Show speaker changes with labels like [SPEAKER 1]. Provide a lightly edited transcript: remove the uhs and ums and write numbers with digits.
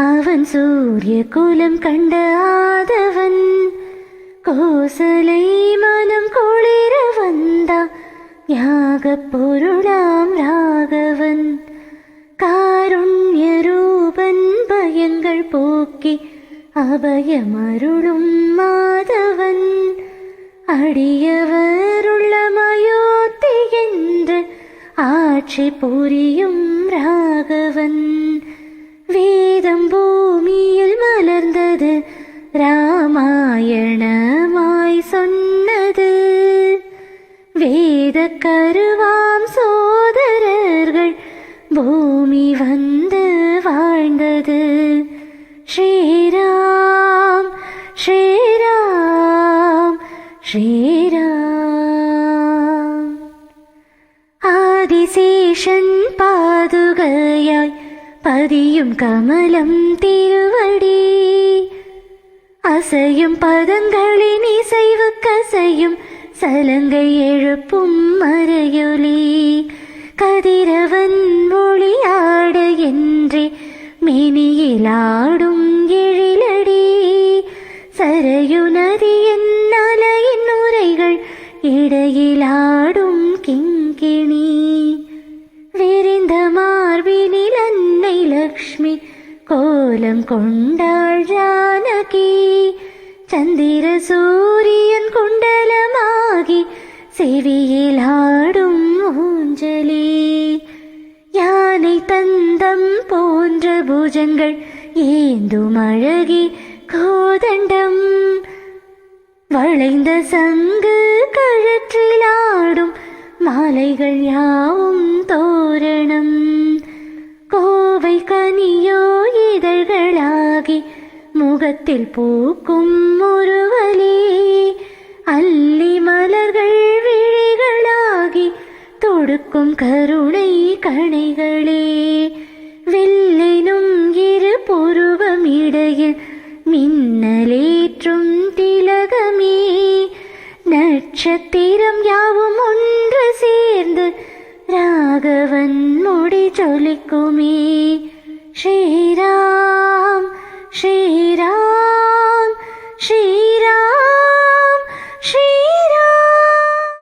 [SPEAKER 1] അവൻ സൂര്യകുലം കണ്ട ആദവൻ കോസലൈ മനം കുളിര വந்த യാഗപ്പൊരുളാം രാഘവൻ കാരുണ്യരൂപൻ ഭയങ്ങൾ പോക്കി അഭയമരുളും മാധവൻ അടിയവരുള്ള മയോത്തി என்று ஆட்சி புரியும் ராகவன் வேதம் பூமியில் மலர்ந்தது ராமாயணமாய் சொன்னது வேத கருவாம் சோதரர்கள் பூமி வந்து வாழ்ந்தது ஸ்ரீராம் ஸ்ரீராம் ஸ்ரீராம் ആദിശേഷൻ പാതുകയായി പതിയും കമലം തിരുവടി അസയും പദங்களின் இசைவு கசையும் சலங்கை எழுப்பும் மறையொலி கதிரவன் மொழியாட என்றே மேனியிலாடும் எழிலடி சரையு நதியின் அலையின் நுரைகள் இடையிலாடும் கிங்கிணி விரிந்த மார்பினில் அன்னை லக்ஷ்மி கோலம் கொண்டாள் ஜானகி சந்திர சூரியன் குண்டலமாகி செவியில் ஆடும் ஊஞ்சலி யானை தந்தம் போன்ற பூஜங்கள் ஏந்தும் அழகி கோதண்டம் வளைந்த சங்கு கழற்றிலாடும் மாலைகள் யாவும் தோரணம் கோவை கனியோ இதழ்களாகி முகத்தில் பூக்கும் முறுவலி அல்லி மலர்கள் விழிகளாகி தொடுக்கும் கருணை கணைகளே வெள்ளினும் இரு புருவம் இடையில் மின்னலேற்றும் திலகமே நட்சத்திரம் யாவும் ஒன்று சேர்ந்து ராகவன் முடி ஜொலிக்குமே ஸ்ரீராம் ஸ்ரீராம் ஸ்ரீராம்